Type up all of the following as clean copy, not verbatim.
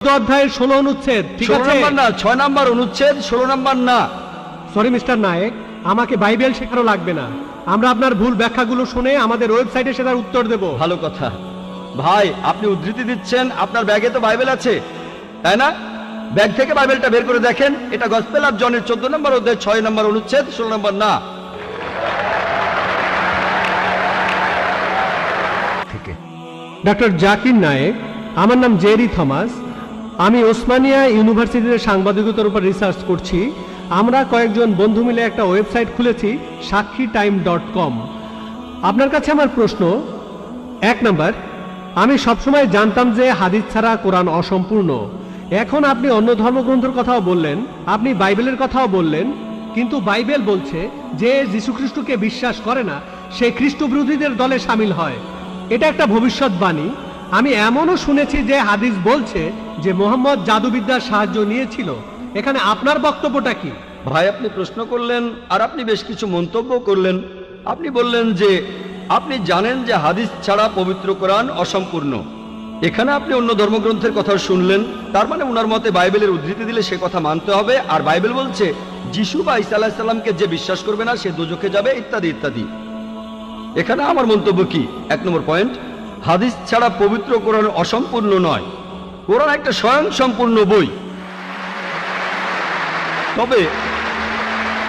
অধ্যায়ের 16 অনুচ্ছেদ, ঠিক আছে? 16 নম্বর না, 6 নম্বর অনুচ্ছেদ, 16 নম্বর না। সরি মিস্টার নায়েক, আমাকে বাইবেল শেখানো লাগবে না। আমরা আপনার ভুল ব্যাখ্যাগুলো শুনে আমাদের ওয়েবসাইটে সেটার উত্তর দেব। ভালো কথা ভাই, আপনি উদ্ধৃতি দিচ্ছেন, আপনার ব্যাগে তো বাইবেল আছে, তাই না? ব্যাগ থেকে বাইবেলটা বের করে দেখেন, এটা গসপেল অফ জনের 14 নম্বর অধ্যায় 6 নম্বর অনুচ্ছেদ, 16 নম্বর না। ডক্টর জাকির নায়েক, আমার নাম জেরি থমাস। আমি ওসমানিয়া ইউনিভার্সিটিতে সাংবাদিকতার উপর রিসার্চ করছি। আমরা কয়েকজন বন্ধু মিলে একটা ওয়েবসাইট খুলেছি, সাক্ষীটাইম.com। আপনার কাছে আমার প্রশ্ন, 1 নাম্বার, আমি সবসময় জানতাম যে হাদিস ছাড়া কোরআন অসম্পূর্ণ। এখন আপনি অন্য ধর্মগ্রন্থের কথাও বললেন, আপনি বাইবেলের কথাও বললেন, কিন্তু বাইবেল বলছে যে যীশু খ্রিস্টকে বিশ্বাস করে না সে খ্রিস্ট বিরোধীদের দলে সামিল হয়। এটা একটা ভবিষ্যৎবাণী। আমি এমনও শুনেছি যে হাদিস বলছে যে মোহাম্মদ জাদুবিদ্যার সাহায্য নিয়েছিল। এখানে আপনার বক্তব্যটা কি? ভাই, আপনি প্রশ্ন করলেন আর আপনি বেশ কিছু মন্তব্য করলেন। আপনি বললেন যে আপনি জানেন যে হাদিস ছাড়া পবিত্র কোরআন অসম্পূর্ণ। এখানে আপনি অন্য ধর্মগ্রন্থের কথা শুনলেন, তার মানে ওনার মতে বাইবেলের উদ্ধৃতি দিলে সে কথা মানতে হবে। আর বাইবেল বলছে যিশু বা ঈসা আলাইহিস সালামকে যে বিশ্বাস করবে না সে দোজখে যাবে, ইত্যাদি ইত্যাদি। এখানে আমার মন্তব্য কি? 1 নম্বর পয়েন্ট, হাদিস ছাড়া পবিত্র কোরআন অসম্পূর্ণ নয়। কোরআন একটা স্বয়ং সম্পূর্ণ বই। তবে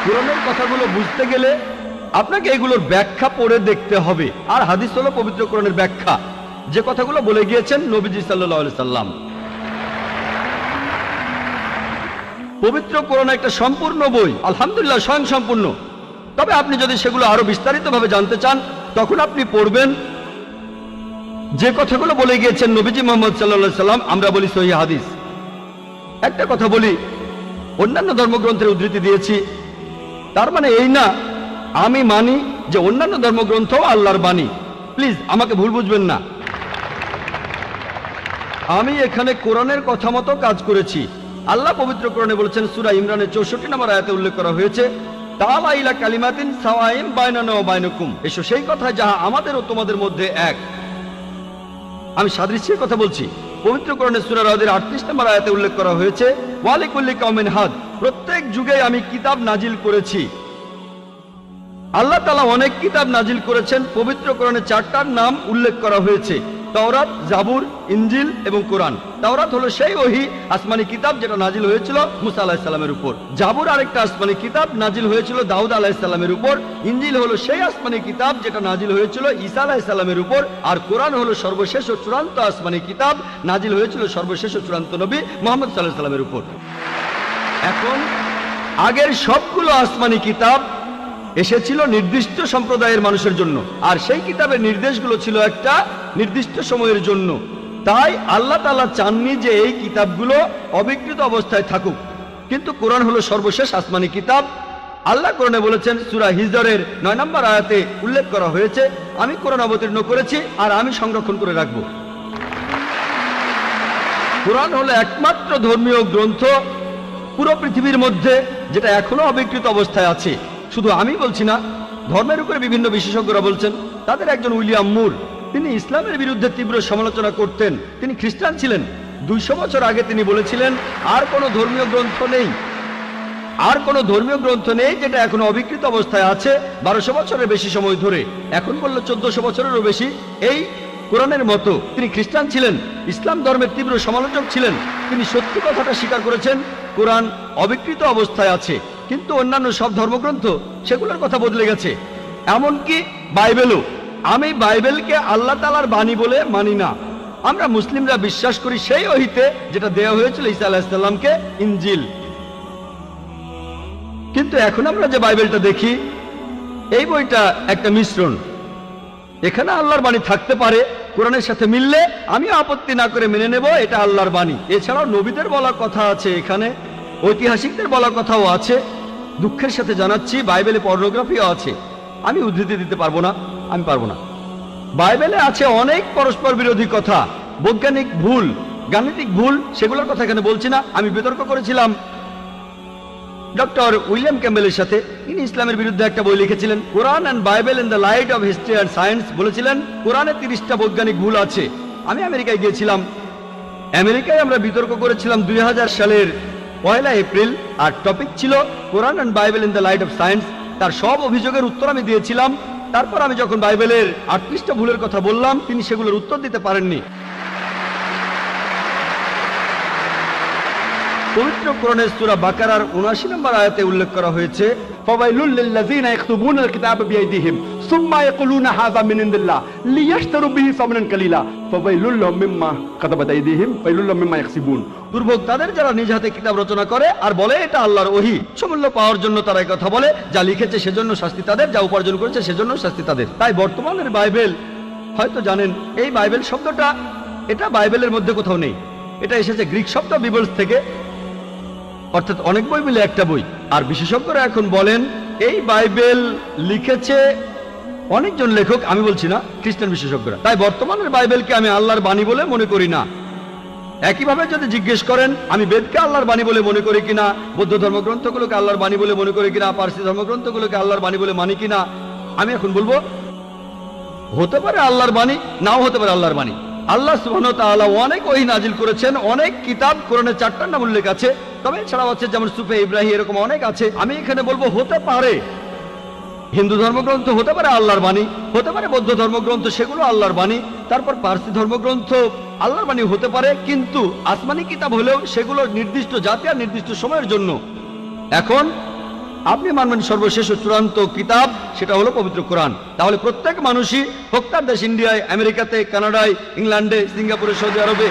কোরআনের কথাগুলো বুঝতে গেলে আপনাকে এগুলোর ব্যাখ্যা পড়ে দেখতে হবে। আর হাদিস হলো পবিত্র কোরআনের ব্যাখ্যা, যে কথাগুলো বলে গিয়েছেন নবীজি সাল্লাল্লাহু আলাইহি সাল্লাম। পবিত্র কোরআন একটা সম্পূর্ণ বই, আলহামদুলিল্লাহ, স্বয়ং সম্পূর্ণ। তবে আপনি যদি সেগুলো আরো বিস্তারিতভাবে জানতে চান, তখন আপনি পড়বেন যে কথাগুলো বলে গিয়েছেন নবীজি মুহাম্মদ সাল্লাল্লাহু আলাইহি সাল্লাম। আমরা বলি সহিহ হাদিস। একটা কথা বলি, অন্যান্য ধর্মগ্রন্থের উদ্ধৃতি দিয়েছি, তার মানে এই না আমি মানি যে অন্যান্য ধর্মগ্রন্থ আল্লাহর বাণী। প্লিজ আমাকে ভুল বুঝবেন না। আমি এখানে কোরআনের কথা মতো কাজ করেছি। আল্লাহ পবিত্র কোরআনে বলেছেন, সূরা ইমরানের 64 নম্বর আয়াতে উল্লেখ করা হয়েছে, তাআলা ইলা কালিমাতিন সাওয়াইন বাইনানা ওয়া বাইনাকুম, এসো সেই কথা যাহা আমাদের ও তোমাদের মধ্যে এক। আমি সাদৃশ্যের কথা বলছি। পবিত্র কোরআনের সূরা রাদের 38 নম্বর আয়াতে উল্লেখ করা হয়েছে, ওয়া লিকুল্লি কওমিন হাদ, প্রত্যেক যুগে আমি কিতাব নাজিল করেছি। আল্লাহ তাআলা অনেক কিতাব নাজিল করেছেন। পবিত্র কোরআনে 4টার নাম উল্লেখ করা হয়েছে, তাওরাত, জাবুর, ইনজিল এবং কোরআন। তাওরাত হলো সেই ওহী আসমানি কিতাব যেটা নাজিল হয়েছিল মুসা আলাইহিস সালামের উপর। জাবুর আরেকটা আসমানি কিতাব নাজিল হয়েছিল দাউদ আলাইহিস সালামের উপর। ইনজিল হলো সেই আসমানি কিতাব যেটা নাজিল হয়েছিল ঈসা আলাইহিস সালামের উপর। আর কোরআন হলো সর্বশেষ ও চূড়ান্ত আসমানি কিতাব, নাজিল হয়েছিল সর্বশেষ ও চূড়ান্ত নবী মুহাম্মদ সাল্লাল্লাহু আলাইহি সাল্লামের উপর। এখন আগের সবগুলো আসমানি কিতাব এসেছিল নির্দিষ্ট সম্প্রদায়ের মানুষের জন্য, আর সেই কিতাবের নির্দেশগুলো ছিল একটা নির্দিষ্ট সময়ের জন্য। তাই আল্লাহ তাআলা চাননি যে এই কিতাবগুলো অবিকৃত অবস্থায় থাকুক। কিন্তু কোরআন হলো সর্বশেষ আসমানি কিতাব। আল্লাহ কোরআনে বলেছেন, সূরা হিজরের 9 নম্বর আয়াতে উল্লেখ করা হয়েছে, আমি কোরআন অবতীর্ণ করেছি আর আমি সংরক্ষণ করে রাখব। কোরআন হলো একমাত্র ধর্মীয় গ্রন্থ পুরো পৃথিবীর মধ্যে যেটা এখনো অবিকৃত অবস্থায় আছে। শুধু আমি বলছি না, ধর্মের উপরে বিভিন্ন বিশেষজ্ঞরা বলছেন। তাদের একজন উইলিয়াম মুর, তিনি ইসলামের বিরুদ্ধে তীব্র সমালোচনা করতেন। তিনি খ্রিস্টান ছিলেন। 200 বছর আগে তিনি বলেছিলেন, আর কোনো ধর্মীয় গ্রন্থ নেই, আর কোনো ধর্মীয় গ্রন্থ নেই যেটা এখনো অবিকৃত অবস্থায় আছে 1200 বছরের বেশি সময় ধরে। এখন বলল 1400 বছরেরও বেশি, এই কোরআনের মতো। তিনি খ্রিস্টান ছিলেন, ইসলাম ধর্মের তীব্র সমালোচক ছিলেন। তিনি সত্যি কথাটা স্বীকার করেছেন, কোরআন অবিকৃত অবস্থায় আছে। কিন্তু অন্যান্য সব ধর্মগ্রন্থ সেগুলোর কথা বদলে গেছে, এমনকি বাইবেলও। আমি বাইবেলকে আল্লাহ তাআলার বাণী বলে মানি না। আমরা মুসলিমরা বিশ্বাস করি সেই ওহীতে যেটা দেওয়া হয়েছিল ঈসা আলাইহিস সালামকে, ইনজিল। কিন্তু এখন আমরা যে বাইবেলটা দেখি, এই বইটা একটা মিশ্রণ। এখানে আল্লাহর বাণী থাকতে পারে, কোরআনের সাথে মিললে আমি আপত্তি না করে মেনে নেব এটা আল্লাহর বাণী। এছাড়াও নবীদের বলা কথা আছে, এখানে ঐতিহাসিকদের বলা কথাও আছে। দুঃখের সাথে জানাচ্ছি, বাইবেলে পর্নোগ্রাফিও আছে। আমি উদ্ধৃতি দিতে পারবো না, আমি পারবো না। বাইবেলে আছে অনেক পরস্পর বিরোধী কথা, বৈজ্ঞানিক ভুল, গাণিতিক ভুল, সেগুলোর কথা এখানে বলছি না। আমি বিতর্ক করেছিলাম ডক্টর উইলিয়াম ক্যাম্বেলের সাথে। তিনি ইসলামের বিরুদ্ধে একটা বই লিখেছিলেন, Quran and Bible in the light of history and science. বলেছিলেন কোরআনে 30টা বৈজ্ঞানিক ভুল আছে। আমি আমেরিকায় গিয়েছিলাম, আমেরিকায় আমরা বিতর্ক করেছিলাম 2000 সালের 1 এপ্রিল, আর টপিক ছিল Quran and Bible in the light of science. তার সব অভিযোগের উত্তর আমি দিয়েছিলাম। তারপর আমি যখন বাইবেলের 38টা ভুলের কথা বললাম, তিনি সেগুলোর উত্তর দিতে পারেননি। পবিত্র কোরআনের সূরা বাকারার 79 নম্বর আয়াতে উল্লেখ করা হয়েছে, فويل للذين يكتبون الكتاب بأيديهم ثم يقولون هذا من عند الله ليشتروا به ثمنا قليلا فويل لهم مما كتبت أيديهم ويل لهم مما يكسبون। দুর্ভোগ তাদের যারা নিজ হাতে কিতাব রচনা করে আর বলে এটা আল্লাহর ওহী। সমূল্য পাওয়ার জন্য তারা এই কথা বলে, যা লিখেছে সেজন্য শাস্তি তাদের, যা উপার্জন করেছে সেজন্য শাস্তি তাদের। তাই বর্তমানের বাইবেল, হয়তো জানেন এই বাইবেল শব্দটা এটা বাইবেলের মধ্যে কোথাও নেই। এটা এসেছে গ্রিক শব্দ বিবলস থেকে, অর্থাৎ অনেক বই মিলে একটা বই। আর বিশেষজ্ঞরা এখন বলেন এই বাইবেল লিখেছে অনেকজন লেখক, আমি বলছি না, খ্রিস্টান বিশেষজ্ঞরা। তাই বর্তমানের বাইবেলকে আমি আল্লাহর বাণী বলে মনে করি না। একইভাবে যদি জিজ্ঞেস করেন আমি বেদকে আল্লাহর বাণী বলে মনে করি কিনা, বৌদ্ধ ধর্মগ্রন্থগুলোকে আল্লাহর বাণী বলে মনে করি কিনা, পারসি ধর্মগ্রন্থগুলোকে আল্লাহর বাণী বলে মানি কিনা, আমি এখন বলবো হতে পারে আল্লাহর বাণী, নাও হতে পারে আল্লাহর বাণী। আল্লাহ সুবহানাহু ওয়া তাআলা অনেক ওহী নাজিল করেছেন, অনেক কিতাব কোরআনে 4টার নাম উল্লেখ আছে, তবে এছাড়াও আছে যেমন সুফে ইব্রাহিম, এরকম অনেক আছে। আমি এখানে বলবো হতে পারে হিন্দু ধর্মগ্রন্থ হতে পারে আল্লাহর বাণী, হতে পারে বৌদ্ধ ধর্মগ্রন্থ সেগুলো আল্লাহর বাণী, তারপর পারসি ধর্মগ্রন্থ আল্লাহর বাণী হতে পারে, কিন্তু আসমানি কিতাব হলেও সেগুলো নির্দিষ্ট জাতি আর নির্দিষ্ট সময়ের জন্য। এখন আপনি মানবেন সর্বশেষ ও চূড়ান্ত কিতাব, সেটা হলো পবিত্র কোরআন। তাহলে প্রত্যেক মানুষই, হোক তার দেশ ইন্ডিয়ায়, আমেরিকাতে, কানাডায়, ইংল্যান্ডে, সিঙ্গাপুরে, সৌদি আরবে,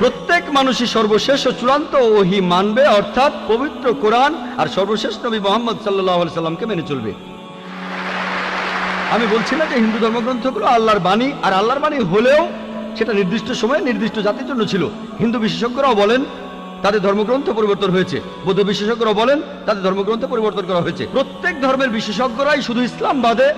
প্রত্যেক মানুষই সর্বশেষ ও চূড়ান্ত ওহী মানবে, অর্থাৎ পবিত্র কোরআন আর সর্বশেষ নবী মুহাম্মদ সাল্লাল্লাহু আলাইহি সাল্লামকে মেনে চলবে। আমি বলছি না যে হিন্দু ধর্মগ্রন্থগুলো আল্লাহর বাণী, আর আল্লাহর বাণী হলেও সেটা নির্দিষ্ট সময়ে নির্দিষ্ট জাতির জন্য ছিল। হিন্দু বিশেষজ্ঞরাও বলেন তাদের ধর্মগ্রন্থ পরিবর্তন হয়েছে, বৌদ্ধ বিশেষজ্ঞরাও বলেন তাদের ধর্মগ্রন্থ পরিবর্তন করা হয়েছে। প্রত্যেক ধর্মের বিশেষজ্ঞরাই, শুধু ইসলাম বাদে,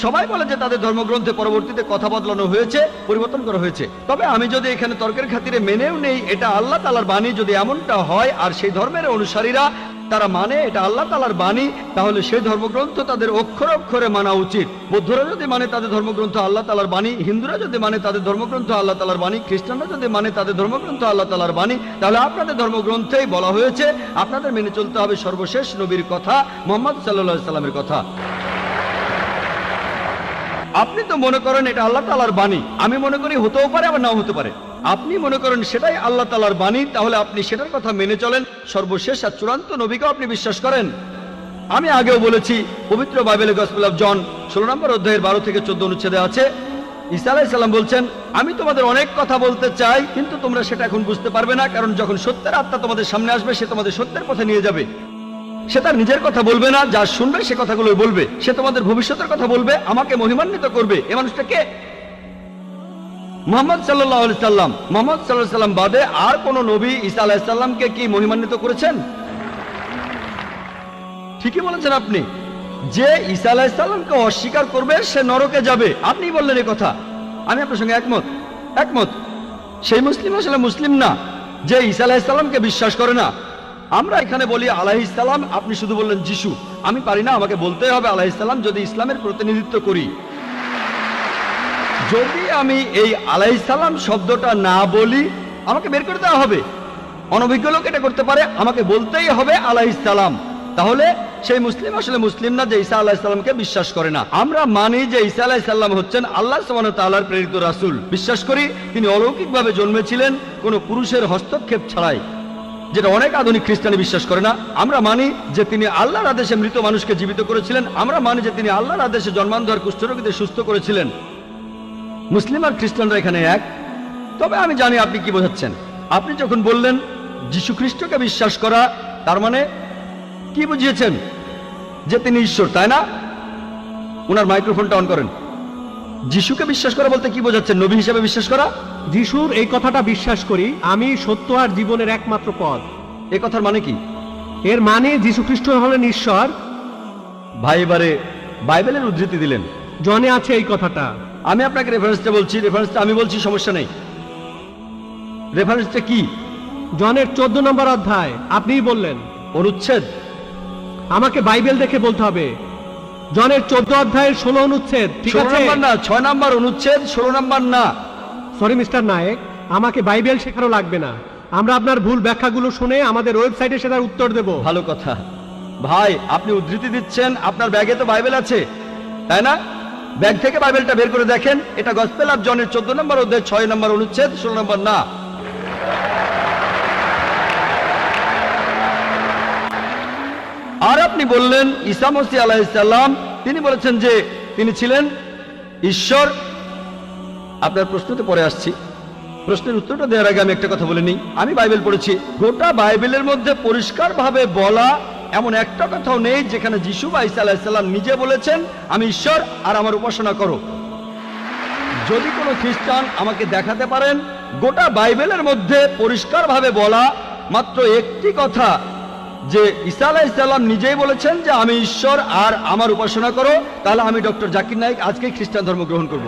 সবাই বলে যে তাদের ধর্মগ্রন্থে পরবর্তীতে কথা বদলানো হয়েছে, পরিবর্তন করা হয়েছে। তবে আমি যদি এখানে তর্কের খাতিরে মেনেও নেই এটা আল্লাহ তাআলার বাণী, যদি এমনটা হয় আর সেই ধর্মের অনুসারীরা তারা মানে এটা আল্লাহ তাআলার বাণী, তাহলে সেই ধর্মগ্রন্থ তাদের অক্ষরে অক্ষরে মানা উচিত। বৌদ্ধরা যদি মানে তাদের ধর্মগ্রন্থ আল্লাহ তাআলার বাণী, হিন্দুরা যদি মানে তাদের ধর্মগ্রন্থ আল্লাহ তাআলার বাণী, খ্রিস্টানরা যদি মানে তাদের ধর্মগ্রন্থ আল্লাহ তাআলার বাণী, তাহলে আপনাদের ধর্মগ্রন্থেই বলা হয়েছে আপনাদের মেনে চলতে হবে সর্বশেষ নবীর কথা, মুহাম্মদ সাল্লাল্লাহু আলাইহি সাল্লামের কথা। আপনি তো মনে করেন এটা আল্লাহ তাআলার বাণী, আমি মনে করি হতেও পারে আবার নাও হতে পারে। আপনি মনে করেন সেটাই আল্লাহ তাআলার বাণী, তাহলে আপনি সেটার কথা মেনে চলেন। সর্বশেষ আর চূড়ান্ত নবীকেও আপনি বিশ্বাস করেন। আমি আগেও বলেছি, পবিত্র বাইবেলে গসপেল অফ জন 16 নম্বর অধ্যায়ের 12 থেকে 14 অনুচ্ছেদে আছে, ঈসা আলাইহিস সালাম বলছেন, আমি তোমাদের অনেক কথা বলতে চাই, কিন্তু তোমরা সেটা এখন বুঝতে পারবে না, কারণ যখন সত্যের আত্মা তোমাদের সামনে আসবে সে তোমাদের সত্যের পথে নিয়ে যাবে। সে তার নিজের কথা বলবে না, যা শুনবে সে কথাগুলোই বলবে। সে তোমাদের ভবিষ্যতের কথা বলবে, আমাকে মহিমান্বিত করবে। এ মানুষটা কে? মুহাম্মদ সাল্লাল্লাহু আলাইহি সাল্লাম। মুহাম্মদ সাল্লাল্লাহু আলাইহি সাল্লাম বাদে আর কোন নবী ঈসা আলাইহিস সালামকে কি মহিমান্বিত করেছেন? ঠিকই বলেছেন আপনি, যে ঈসা আলাইহিস সালামকে অস্বীকার করবে সে নরকে যাবে। আপনি বললেন এই কথা, আমি আপনার সঙ্গে একমত। সেই মুসলিম আসলে মুসলিম না যে ঈসা আলাইহিস সালামকে বিশ্বাস করে না। আমরা এখানে বলি আলাইহিস সালাম, আপনি শুধু বললেন যিশু। আমি পারি না, আমাকে বলতেই হবে আলাইহিস সালাম যদি ইসলামের প্রতিনিধিত্ব করি। যদি আমি এই আলাইহিস সালাম শব্দটা না বলি, আমাকে বের করে দেওয়া হবে। অনভিজ্ঞ লোক এটা করতে পারে, আমাকে বলতেই হবে আলাইহিস সালাম। তাহলে সেই মুসলিম আসলে মুসলিম না যে ঈসা আলাইহিস সালামকে বিশ্বাস করে না। আমরা মানি যে ঈসা আলাইহিস সালাম হচ্ছেন আল্লাহ সুবহানাহু ওয়া তাআলার প্রেরিত রাসূল। বিশ্বাস করি তিনি অলৌকিকভাবে জন্মেছিলেন, কোনো পুরুষের হস্তক্ষেপ ছাড়াই, যেটা অনেক আধুনিক খ্রিস্টানি বিশ্বাস করে না। আমরা মানি যে তিনি আল্লাহর আদেশে মৃত মানুষকে জীবিত করেছিলেন। আমরা মানি যে তিনি আল্লাহর আদেশে জন্মান্ধ কুষ্ঠরোগীদের সুস্থ করেছিলেন। মুসলিম আর খ্রিস্টানরা এখানে এক। তবে আমি জানি আপনি কি বোঝাচ্ছেন। আপনি যখন বললেন যীশু খ্রিস্টকে বিশ্বাস করা, তার মানে কি বুঝিয়েছেন? যে তিনি ঈশ্বর, তাই না? ওনার মাইক্রোফোনটা অন করেন। যিশুকে বিশ্বাস করা বলতে কি বোঝাচ্ছেন? নবী হিসেবে বিশ্বাস করা? যিশুর এই কথাটা বিশ্বাস করি, আমি সত্য আর জীবনের একমাত্র পথ। এ কথার মানে কি? এর মানে যীশু খ্রিস্ট হলেন ঈশ্বর। ভাই এবারে বাইবেলের উদ্ধৃতি দিলেন, জনে আছে এই কথাটা। আমি আপনাকে রেফারেন্সটা বলছি, রেফারেন্সটা আমি বলছি, সমস্যা নেই। রেফারেন্সটা কি? জনের 14 নম্বর অধ্যায়। আপনিই বললেন। অনুচ্ছেদ? আমাকে বাইবেল দেখে বলতে হবে। জনের 14 অধ্যায়ের 16 অনুচ্ছেদ। ঠিক 16 আছে? নাম্বার না, 6 নাম্বার অনুচ্ছেদ, 16 নাম্বার না। সরি মিস্টার নায়েক, আমাকে বাইবেল শেখানো লাগবে না, আমরা আপনার ভুল ব্যাখ্যাগুলো শুনে আমাদের ওয়েবসাইটে সেটার উত্তর দেব। ভালো কথা ভাই, আপনি উদ্ধৃতি দিচ্ছেন, আপনার ব্যাগে তো বাইবেল আছে তাই না? ব্যাগ থেকে বাইবেলটা বের করে দেখেন, এটা গসপেল অফ জনের 14 নম্বর অধ্যায় 6 নম্বর অনুচ্ছেদ 16 নম্বর না। আর আপনি বললেন ঈসা মসীহ আলাইহিস সালাম তিনি বলেছেন যে তিনি ছিলেন ঈশ্বর। আপনার প্রশ্নতে পরে আসছি, প্রশ্নের উত্তরটা দেওয়ার আগে আমি একটা কথা বলে নিই। আমি বাইবেল পড়েছি, গোটা বাইবেলের মধ্যে পরিষ্কারভাবে বলা এমন একটা কথাও নেই যেখানে যিশু বা ঈসা আলাইহিস সালাম নিজে বলেছেন আমি ঈশ্বর আর আমার উপাসনা করো। যদি কোনো খ্রিস্টান আমাকে দেখাতে পারেন গোটা বাইবেলের মধ্যে পরিষ্কারভাবে বলা মাত্র একটি কথা যে ঈসা আলাইহিস সালাম নিজেই বলেছেন যে আমি ঈশ্বর আর আমার উপাসনা করো, তাহলে আমি ডক্টর জাকির নায়েক আজকেই খ্রিস্টান ধর্ম গ্রহণ করব।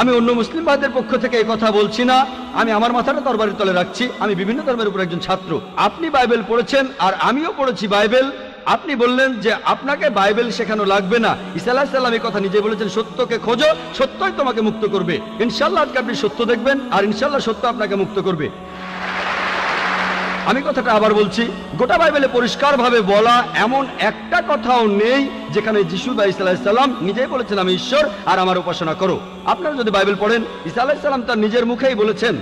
আমি অন্য মুসলিম ভাইদের পক্ষ থেকে এই কথা বলছি না, আমি আমার মাথাটা তরবারির তলে রাখছি। আমি বিভিন্ন ধর্মের উপর একজন ছাত্র। আপনি বাইবেল পড়েছেন আর আমিও পড়েছি বাইবেল। আপনি বললেন যে আপনাকে বাইবেল শেখানো লাগবে না। ঈসা আলাইহিস সালাম এই কথা নিজে বলেছেন, সত্যকে খোঁজো, সত্যই তোমাকে মুক্ত করবে। ইনশাআল্লাহ আজকে আপনি সত্য দেখবেন আর ইনশাআল্লাহ সত্য আপনাকে মুক্ত করবে। আমি কথাটা আবার বলছি, গোটা বাইবেলে পরিষ্কারভাবে বলা এমন একটা কথাও নেই যেখানে যিশু বা ঈসা আলাইহিস সালাম নিজেই বলেছেন আমি ঈশ্বর আর আমার উপাসনা করো। আপনারা যদি বাইবেল পড়েন, ঈসা আলাইহিস সালাম তার নিজের মুখেই বলেছেন,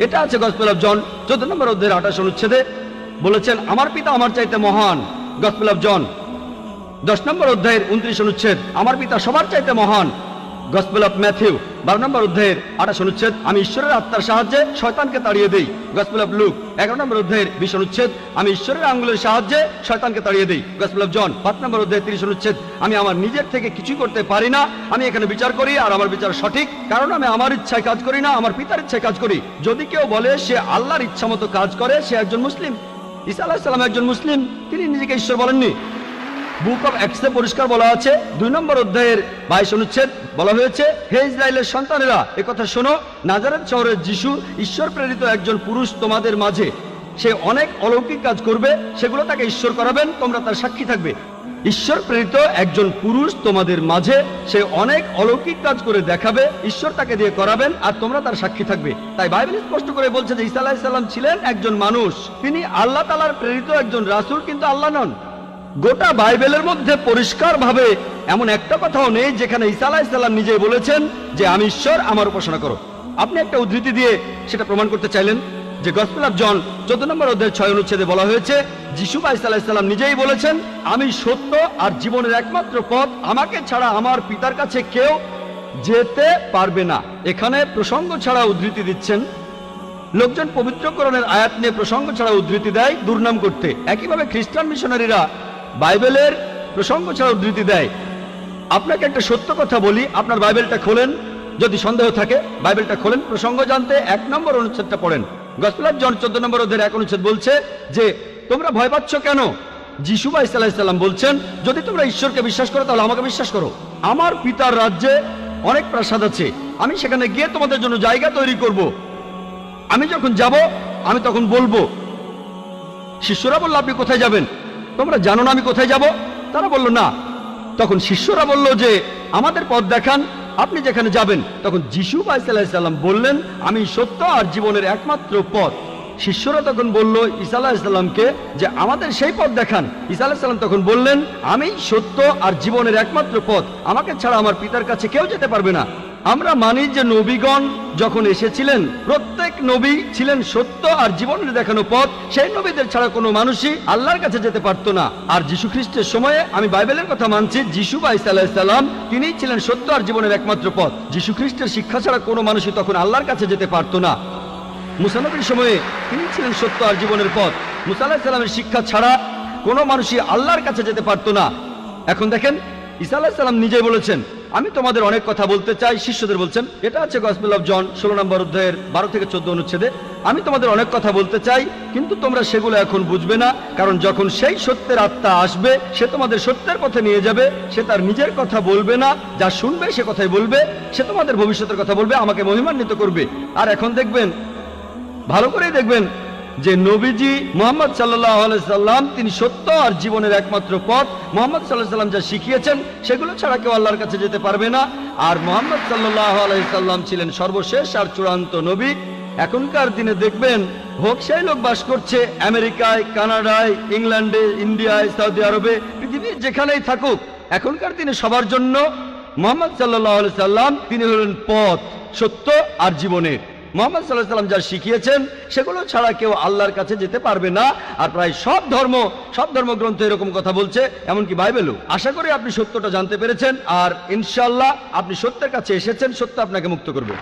এটা আছে গসপেল অফ জন 14 নম্বর অধ্যায়ের 28 অনুচ্ছেদে, বলেছেন আমার পিতা আমার চাইতে মহান। গসপেল অফ জন 10 নম্বর অধ্যায়ের 29 অনুচ্ছেদ, আমার পিতা সবার চাইতে মহান। গসপেল অফ ম্যাথিউ 12 নম্বর অধ্যায়ের 28 অনুচ্ছেদ, আমি ঈশ্বরের আত্মার সাহায্যে শয়তানকে তাড়িয়ে দেই। গসপেল অফ লুক 11 নম্বর অধ্যায়ের 20 অনুচ্ছেদ, আমি ঈশ্বরের আঙ্গুলের সাহায্যে শয়তানকে তাড়িয়ে দেই। গসপেল অফ জন 5 নম্বর অধ্যায়ের 30 অনুচ্ছেদ, আমি আমার নিজের থেকে কিছু করতে পারি না, আমি এখানে বিচার করি আর আমার বিচার সঠিক, কারণ আমি আমার ইচ্ছায় কাজ করি না, আমার পিতার ইচ্ছায় কাজ করি। যদি কেউ বলে সে আল্লাহর ইচ্ছা মতো কাজ করে, সে একজন মুসলিম। ঈসা আলাইহিস সালাম একজন মুসলিম, তিনি নিজেকে ঈশ্বর বলেননি। বুক অফ অ্যাক্টসে পরিষ্কার বলা আছে 2 নম্বর অধ্যায়ের 22 অনুচ্ছেদ, বলা হয়েছে হে ইসরায়েলের সন্তানেরা একথা শোনো, নাজারেত শহরের যিশু ঈশ্বর প্রেরিত একজন পুরুষ তোমাদের মাঝে, সে অনেক অলৌকিক কাজ করবে, সেগুলো তাকে ঈশ্বর করাবেন, তোমরা তার সাক্ষী থাকবে। ঈশ্বর প্রেরিত একজন পুরুষ তোমাদের মাঝে, সে অনেক অলৌকিক কাজ করে দেখাবে, ঈশ্বর তাকে দিয়ে করাবেন আর তোমরা তার সাক্ষী থাকবে। তাই বাইবেল স্পষ্ট করে বলছে যে ঈসা আলাইহিস সালাম ছিলেন একজন মানুষ, তিনি আল্লাহ তাআলার প্রেরিত একজন রাসূল, কিন্তু আল্লাহ নন। গোটা বাইবেলের মধ্যে পরিষ্কারভাবে এমন একটা কথাও নেই যেখানে ঈসা আলাইহিস সালাম নিজেই বলেছেন যে আমি ঈশ্বর, আমার উপাসনা করো। আপনি একটা উদ্ধৃতি দিয়ে সেটা প্রমাণ করতে চাইলেন যে গসপেল অফ জন 14 নম্বর অধ্যায় 6 অনুচ্ছেদে বলা হয়েছে যিশু বা ঈসা আলাইহিস সালাম নিজেই বলেছেন আমি সত্য আর জীবনের একমাত্র পথ, আমাকে ছাড়া আমার পিতার কাছে কেউ যেতে পারবে না। এখানে প্রসঙ্গ ছাড়া উদ্ধৃতি দিচ্ছেন। লোকজন পবিত্রকরণের আয়াত নিয়ে প্রসঙ্গ ছাড়া উদ্ধৃতি দেয় দুর্নাম করতে। একইভাবে খ্রিস্টান মিশনারিরা বাইবেলের প্রসঙ্গ ছাড়া উদ্ধৃতি দেয়। আপনাকে একটা সত্য কথা বলি, আপনার বাইবেলটা খোলেন, যদি সন্দেহ থাকে বাইবেলটা খোলেন, প্রসঙ্গ জানতে 1 নম্বর অনুচ্ছেদটা পড়েন। গসপেল অফ জন 14 নম্বর অধ্যায়ের 1 অনুচ্ছেদ বলছে যে তোমরা ভয় পাচ্ছ কেন? যিশু বা ঈসা আলাইহিস সালাম বলছেন যদি তোমরা ঈশ্বরকে বিশ্বাস করো তাহলে আমাকে বিশ্বাস করো। আমার পিতার রাজ্যে অনেক প্রাসাদ আছে, আমি সেখানে গিয়ে তোমাদের জন্য জায়গা তৈরি করব। আমি যখন যাব আমি তখন বলবো। শিষ্যরা বলল আপনি কোথায় যাবেন? তোমরা জানো না আমি কোথায় যাব? তারা বলল না। তখন শিষ্যরা বলল যে আমাদের পথ দেখান, আপনি যেখানে যাবেন। তখন যিশু বা ঈসা আলাইহিস সালাম বললেন আমি সত্য আর জীবনের একমাত্র পথ। শিষ্যরা তখন বলল ঈসা আলাইহিস সালামকে যে আমাদের সেই পথ দেখান। ঈসা আলাইহিস সালাম তখন বললেন আমি সত্য আর জীবনের একমাত্র পথ, আমাকে ছাড়া আমার পিতার কাছে কেউ যেতে পারবে না। আমরা মানি যে নবীগণ যখন এসেছিলেন প্রত্যেক নবী ছিলেন সত্য আর জীবনের দেখানো পথ, সেই নবীদের ছাড়া কোনো মানুষই আল্লাহর কাছে যেতে পারতো না। আর যীশু খ্রিস্টের সময়ে আমি বাইবেলের কথা মানছি, যীশু বা ঈসা আলাইহিস সালাম তিনিই ছিলেন সত্য আর জীবনের একমাত্র পথ। যীশু খ্রিস্টের শিক্ষা ছাড়া কোনো মানুষই তখন আল্লাহর কাছে যেতে পারতো না। মুসা নবীর সময়ে তিনি ছিলেন সত্য আর জীবনের পথ। মুসা আলাইহিস সালামের শিক্ষা ছাড়া কোনো মানুষই আল্লাহর কাছে যেতে পারতো না। এখন দেখেন ঈসা আলাইহিস সালাম নিজেই বলেছেন আমি তোমাদের অনেক কথা বলতে চাই, শিষ্যদের বলছেন। এটা আছে গসপেল অফ জন 16 নম্বর অধ্যায়ের 12 থেকে 14 অনুচ্ছেদে। আমি তোমাদের অনেক কথা বলতে চাই, কিন্তু তোমরা সেগুলো এখন বুঝবে না, কারণ যখন সেই সত্যের আত্মা আসবে সে তোমাদের সত্যের পথে নিয়ে যাবে। সে তার নিজের কথা বলবে না, যা শুনবে সে কথাই বলবে। সে তোমাদের ভবিষ্যতের কথা বলবে, আমাকে মহিমান্বিত করবে। আর এখন দেখবেন, ভালো করেই দেখবেন, যে নবীজি মুহাম্মদ সাল্লাল্লাহু আলাইহি সাল্লাম তিনি সত্য আর জীবনের একমাত্র পথ। মুহাম্মদ সাল্লাল্লাহু আলাইহি সাল্লাম যা শিখিয়েছেন সেগুলো ছাড়া কেউ আল্লাহর কাছে যেতে পারবে না। আর মুহাম্মদ সাল্লাল্লাহু আলাইহি সাল্লাম ছিলেন সর্বশেষ আর চূড়ান্ত নবী। এখনকার দিনে দেখবেন হোক সেই লোক বাস করছে আমেরিকায়, কানাডায়, ইংল্যান্ডে, ইন্ডিয়ায়, সৌদি আরবে, পৃথিবীর যেখানেই থাকুক, এখনকার দিনে সবার জন্য মুহাম্মদ সাল্লাল্লাহু আলাইহি সাল্লাম তিনি হলেন পথ, সত্য আর জীবনের। মুহাম্মদ সাল্লাল্লাহু আলাইহি সাল্লাম যা শিখিয়েছেন সেগুলো ছাড়া কেউ আল্লাহর কাছে যেতে পারবে না। আর প্রায় সব ধর্মগ্রন্থ এরকম কথা বলছে, এমনকি বাইবেলও। আশা করি আপনি সত্যটা জানতে পেরেছেন, আর ইনশাআল্লাহ আপনি সত্যের কাছে এসেছেন, সত্য আপনাকে মুক্ত করবে।